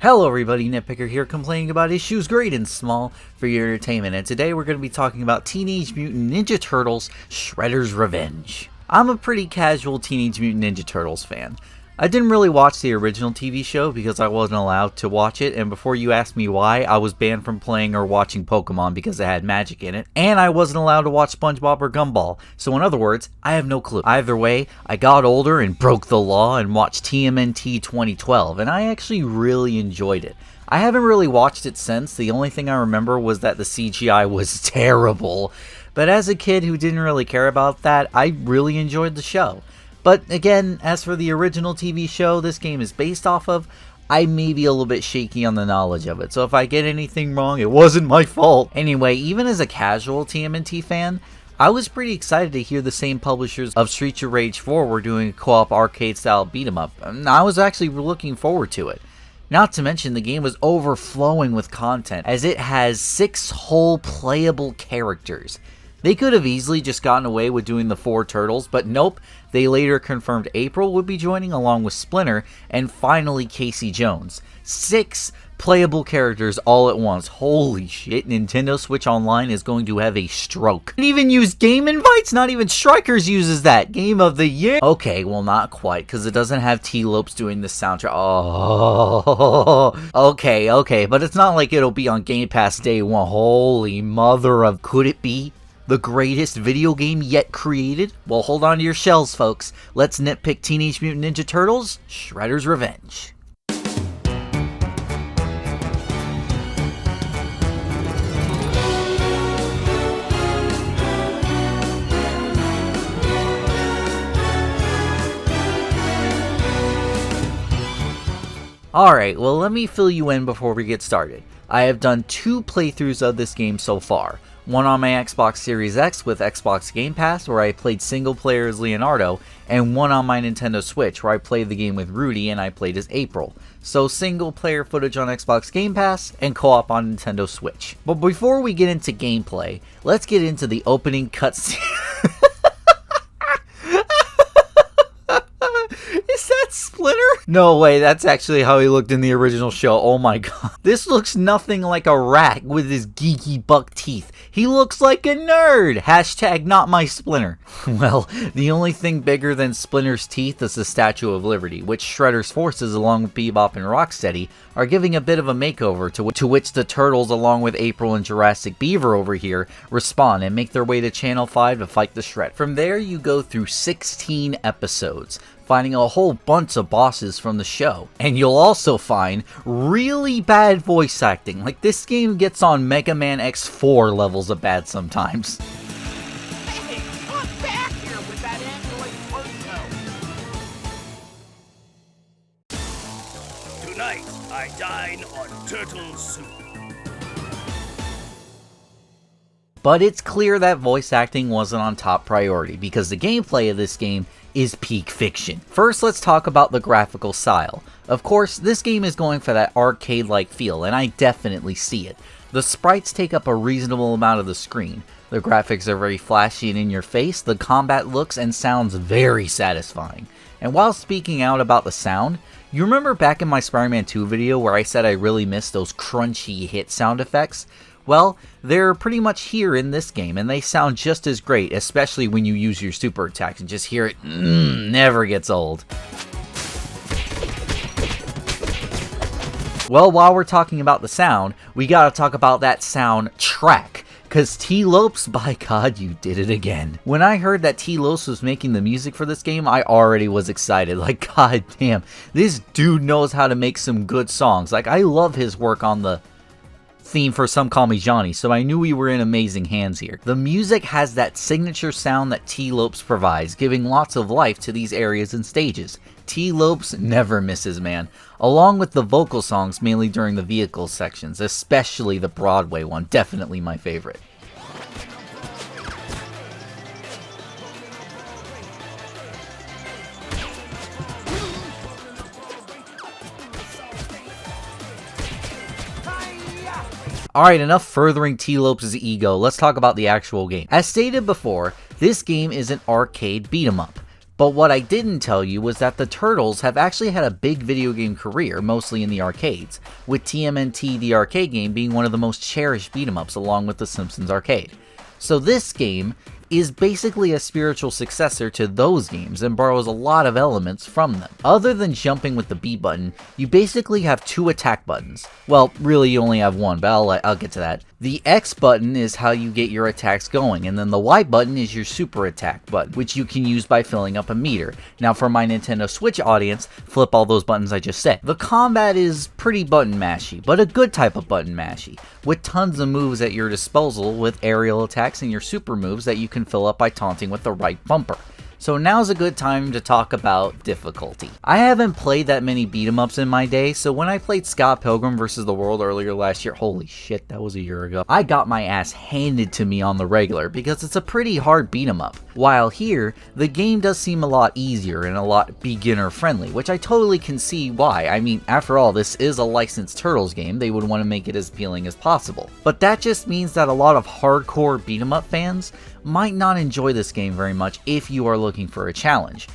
Hello everybody, NitPicker here, complaining about issues great and small for your entertainment, and today we're going to be talking about Teenage Mutant Ninja Turtles Shredder's Revenge. I'm a pretty casual Teenage Mutant Ninja Turtles fan. I didn't really watch the original TV show because I wasn't allowed to watch it, and before you ask me why, I was banned from playing or watching Pokemon because it had magic in it, and I wasn't allowed to watch SpongeBob or Gumball, so in other words, I have no clue. Either way, I got older and broke the law and watched TMNT 2012, and I actually really enjoyed it. I haven't really watched it since. The only thing I remember was that the CGI was terrible, but as a kid who didn't really care about that, I really enjoyed the show. But again, as for the original TV show this game is based off of, I may be a little bit shaky on the knowledge of it, so if I get anything wrong, it wasn't my fault. Anyway, even as a casual TMNT fan, I was pretty excited to hear the same publishers of Streets of Rage 4 were doing a co-op arcade-style beat-em-up, and I was actually looking forward to it. Not to mention, the game was overflowing with content, as it has 6 whole playable characters. They could have easily just gotten away with doing the 4 turtles, but nope, they later confirmed April would be joining along with Splinter, and finally Casey Jones. 6 playable characters all at once. Holy shit, Nintendo Switch Online is going to have a stroke. They even use game invites? Not even Strikers uses that. Game of the year? Okay, well not quite, because it doesn't have T-Lopes doing the soundtrack. Oh, okay, but it's not like it'll be on Game Pass day 1. Holy mother of... Could it be the greatest video game yet created? Well, hold on to your shells, folks. Let's nitpick Teenage Mutant Ninja Turtles Shredder's Revenge. Alright, well let me fill you in before we get started. I have done 2 playthroughs of this game so far. One on my Xbox Series X with Xbox Game Pass, where I played single player as Leonardo, and one on my Nintendo Switch, where I played the game with Rudy and I played as April. So single player footage on Xbox Game Pass, and co-op on Nintendo Switch. But before we get into gameplay, let's get into the opening cutscene. Is that Splinter? No way, that's actually how he looked in the original show. Oh my god. This looks nothing like a rat with his geeky buck teeth. He looks like a nerd. Hashtag not my Splinter. Well, the only thing bigger than Splinter's teeth is the Statue of Liberty, which Shredder's forces along with Bebop and Rocksteady are giving a bit of a makeover, to which the Turtles along with April and Jurassic Beaver over here respond and make their way to Channel 5 to fight the Shred. From there you go through 16 episodes, finding a whole bunch of bosses from the show. And you'll also find really bad voice acting. Like, this game gets on Mega Man X4 levels of bad sometimes. Hey, come back here with that Android torso! Tonight, I dine on turtle soup. But it's clear that voice acting wasn't on top priority, because the gameplay of this game is peak fiction. First, let's talk about the graphical style. Of course, this game is going for that arcade-like feel, and I definitely see it. The sprites take up a reasonable amount of the screen. The graphics are very flashy and in your face, the combat looks and sounds very satisfying. And while speaking out about the sound, you remember back in my Spider-Man 2 video where I said I really missed those crunchy hit sound effects? Well, they're pretty much here in this game, and they sound just as great, especially when you use your super attacks and just hear it, never gets old. Well, while we're talking about the sound, we gotta talk about that soundtrack, cause T-Lopes, by god, you did it again. When I heard that T-Lopes was making the music for this game, I already was excited. Like, god damn, this dude knows how to make some good songs. Like, I love his work on the theme for Some Call Me Johnny, so I knew we were in amazing hands here. The music has that signature sound that T-Lopes provides, giving lots of life to these areas and stages. T-Lopes never misses, man. Along with the vocal songs, mainly during the vehicle sections, especially the Broadway one, definitely my favorite. Alright, enough furthering T-Lopes' ego, let's talk about the actual game. As stated before, this game is an arcade beat-em-up. But what I didn't tell you was that the Turtles have actually had a big video game career, mostly in the arcades, with TMNT the arcade game being one of the most cherished beat-em-ups along with the Simpsons arcade. So this game is basically a spiritual successor to those games and borrows a lot of elements from them. Other than jumping with the B button, you basically have 2 attack buttons. Well, really you only have 1, but I'll get to that. The X button is how you get your attacks going, and then the Y button is your super attack button, which you can use by filling up a meter. Now for my Nintendo Switch audience, flip all those buttons I just said. The combat is pretty button mashy, but a good type of button mashy, with tons of moves at your disposal with aerial attacks and your super moves that you can fill up by taunting with the right bumper. So now's a good time to talk about difficulty. I haven't played that many beat 'em ups in my day, so when I played Scott Pilgrim vs. the World earlier last year, holy shit, that was a year ago, I got my ass handed to me on the regular because it's a pretty hard beat 'em up. While here, the game does seem a lot easier and a lot beginner friendly, which I totally can see why. I mean, after all, this is a licensed Turtles game, they would want to make it as appealing as possible. But that just means that a lot of hardcore beat 'em up fans might not enjoy this game very much if you are looking for a challenge.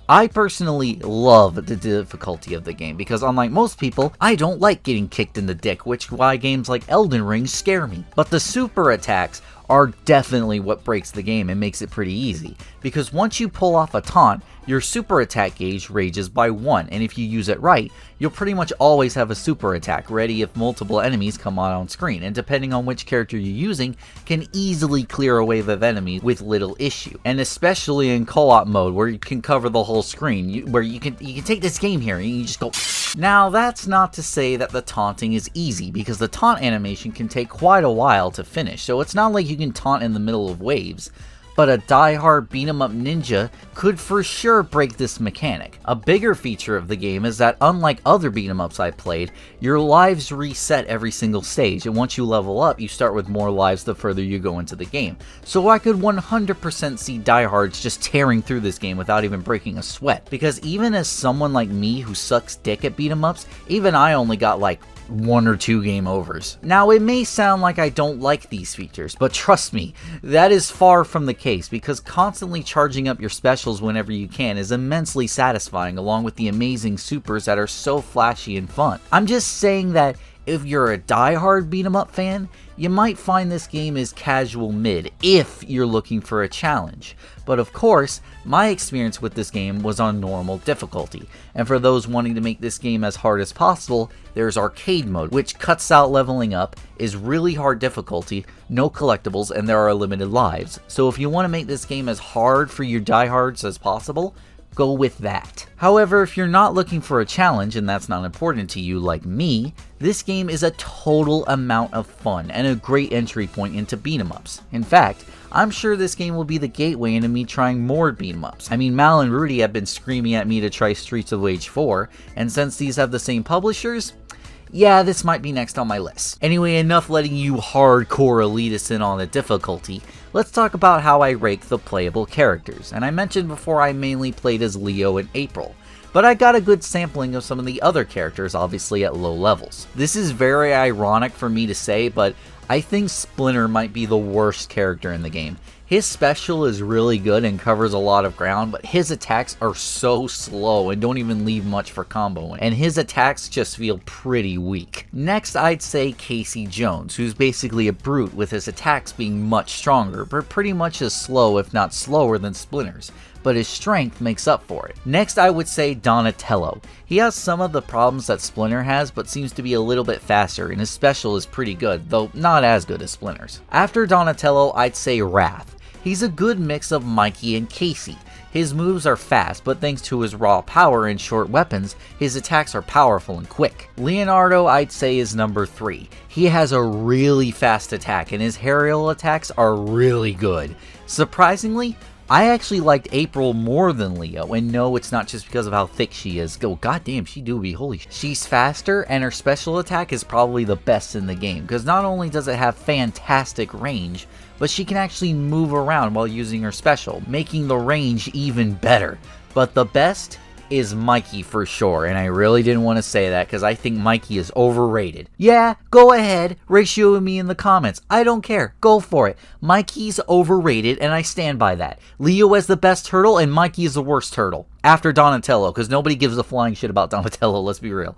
I personally love the difficulty of the game because unlike most people, I don't like getting kicked in the dick, which is why games like Elden Ring scare me. But the super attacks are definitely what breaks the game and makes it pretty easy, because once you pull off a taunt, your super attack gauge raises by 1, and if you use it right, you'll pretty much always have a super attack ready if multiple enemies come on screen, and depending on which character you're using, can easily clear a wave of enemies with little issue. And especially in co-op mode, where you can cover the whole screen, where you can take this game here and you just go. Now that's not to say that the taunting is easy, because the taunt animation can take quite a while to finish, so it's not like you can taunt in the middle of waves. But a die-hard beat-em-up ninja could for sure break this mechanic. A bigger feature of the game is that unlike other beat-em-ups I've played, your lives reset every single stage, and once you level up, you start with more lives the further you go into the game. So I could 100% see diehards just tearing through this game without even breaking a sweat. Because even as someone like me who sucks dick at beat-em-ups, even I only got like 1 or 2 game overs. Now it may sound like I don't like these features, but trust me, that is far from the case, because constantly charging up your specials whenever you can is immensely satisfying, along with the amazing supers that are so flashy and fun. I'm just saying that if you're a die-hard beat-em-up fan, you might find this game is casual mid if you're looking for a challenge. But of course, my experience with this game was on normal difficulty, and for those wanting to make this game as hard as possible, there's arcade mode, which cuts out leveling up, is really hard difficulty, no collectibles, and there are limited lives. So if you want to make this game as hard for your diehards as possible, go with that. However, if you're not looking for a challenge and that's not important to you like me, this game is a total amount of fun and a great entry point into beat 'em ups. In fact, I'm sure this game will be the gateway into me trying more beat 'em ups. I mean, Mal and Rudy have been screaming at me to try Streets of Rage 4, and since these have the same publishers, yeah, this might be next on my list. Anyway, enough letting you hardcore elitists in on the difficulty. Let's talk about how I rank the playable characters. And I mentioned before I mainly played as Leo and April, but I got a good sampling of some of the other characters, obviously at low levels. This is very ironic for me to say, but I think Splinter might be the worst character in the game. His special is really good and covers a lot of ground, but his attacks are so slow and don't even leave much for comboing, and his attacks just feel pretty weak. Next, I'd say Casey Jones, who's basically a brute with his attacks being much stronger, but pretty much as slow if not slower than Splinter's, but his strength makes up for it. Next, I would say Donatello. He has some of the problems that Splinter has, but seems to be a little bit faster, and his special is pretty good, though not as good as Splinter's. After Donatello, I'd say Wrath. He's a good mix of Mikey and Casey. His moves are fast, but thanks to his raw power and short weapons, his attacks are powerful and quick. Leonardo, I'd say, is number 3. He has a really fast attack, and his aerial attacks are really good. Surprisingly, I actually liked April more than Leo, and no, it's not just because of how thick she is. Oh, goddamn, she do be, holy shit. She's faster, and her special attack is probably the best in the game, because not only does it have fantastic range, but she can actually move around while using her special, making the range even better. But the best is Mikey for sure, and I really didn't want to say that because I think Mikey is overrated. Yeah, go ahead, ratio me in the comments. I don't care. Go for it. Mikey's overrated, and I stand by that. Leo is the best turtle, and Mikey is the worst turtle. After Donatello, because nobody gives a flying shit about Donatello, let's be real.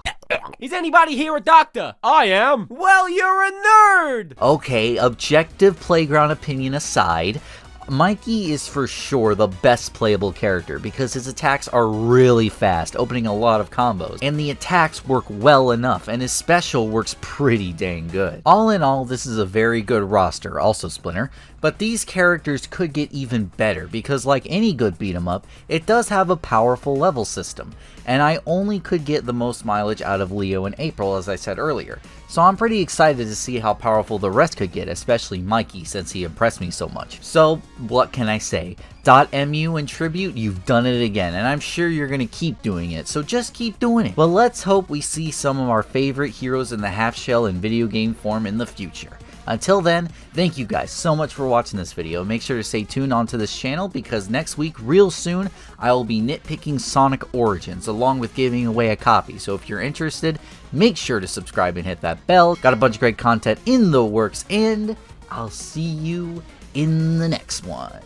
Is anybody here a doctor? I am. Well, you're a nerd! Okay, objective playground opinion aside, Mikey is for sure the best playable character because his attacks are really fast, opening a lot of combos, and the attacks work well enough, and his special works pretty dang good. All in all, this is a very good roster, also Splinter, but these characters could get even better because like any good beat 'em up, it does have a powerful level system, and I only could get the most mileage out of Leo and April as I said earlier. So I'm pretty excited to see how powerful the rest could get, especially Mikey since he impressed me so much. So what can I say? .mu and Tribute, you've done it again, and I'm sure you're going to keep doing it, so just keep doing it. But let's hope we see some of our favorite heroes in the half shell in video game form in the future. Until then, thank you guys so much for watching this video. Make sure to stay tuned onto this channel because next week, real soon, I will be nitpicking Sonic Origins along with giving away a copy. So if you're interested, make sure to subscribe and hit that bell. Got a bunch of great content in the works, and I'll see you in the next one.